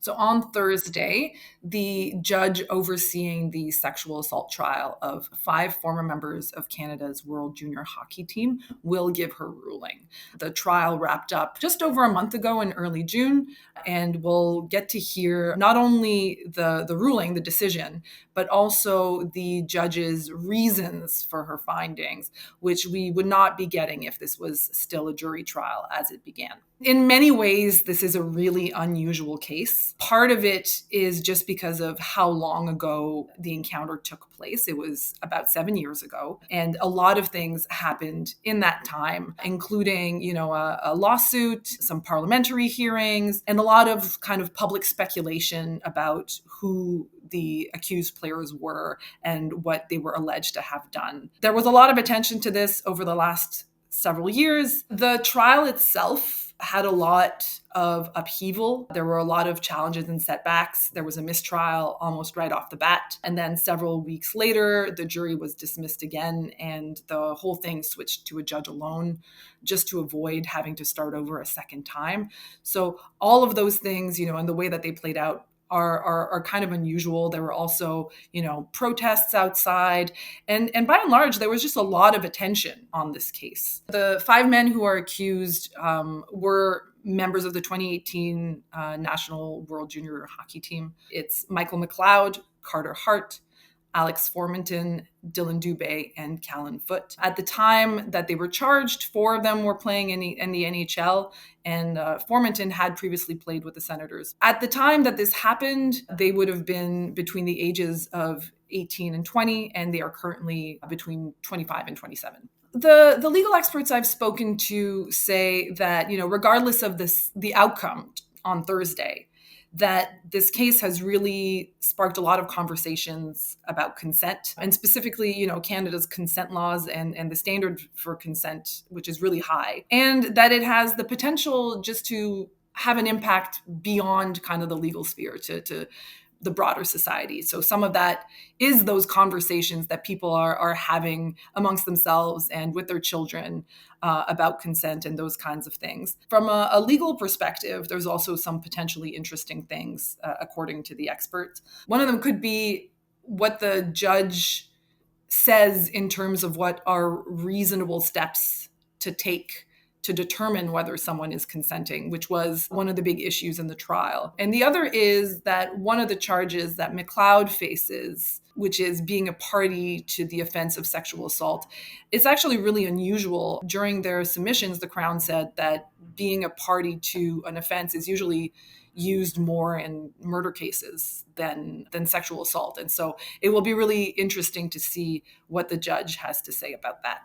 So on Thursday, the judge overseeing the sexual assault trial of 5 former members of Canada's World Junior Hockey team will give her ruling. The trial wrapped up just over a month ago in early June, and we'll get to hear not only the ruling, the decision, but also the judge's reasons for her findings, which we would not be getting if this was still a jury trial as it began. In many ways, this is a really unusual case. Part of it is just because of how long ago the encounter took place. It was about 7 years ago. And a lot of things happened in that time, including, a lawsuit, some parliamentary hearings, and a lot of kind of public speculation about who the accused players were and what they were alleged to have done. There was a lot of attention to this over the last several years. The trial itself had a lot of upheaval. There were a lot of challenges and setbacks. There was a mistrial almost right off the bat. And then several weeks later, the jury was dismissed again, and the whole thing switched to a judge alone just to avoid having to start over a second time. So all of those things, and the way that they played out are kind of unusual. There were also, protests outside. And by and large, there was just a lot of attention on this case. The 5 men who are accused were members of the 2018 National World Junior Hockey team. It's Michael McLeod, Carter Hart, Alex Formanton, Dylan Dubé, and Callan Foote. At the time that they were charged, 4 of them were playing in the NHL, and Formanton had previously played with the Senators. At the time that this happened, they would have been between the ages of 18 and 20, and they are currently between 25 and 27. The legal experts I've spoken to say that, regardless of the outcome on Thursday, that this case has really sparked a lot of conversations about consent, and specifically, Canada's consent laws and the standard for consent, which is really high, and that it has the potential just to have an impact beyond kind of the legal sphere to the broader society. So some of that is those conversations that people are having amongst themselves and with their children about consent and those kinds of things. From a legal perspective, there's also some potentially interesting things, according to the experts. One of them could be what the judge says in terms of what are reasonable steps to take to determine whether someone is consenting, which was one of the big issues in the trial. And the other is that one of the charges that McLeod faces, which is being a party to the offense of sexual assault, it's actually really unusual. During their submissions, the Crown said that being a party to an offense is usually used more in murder cases than sexual assault. And so it will be really interesting to see what the judge has to say about that.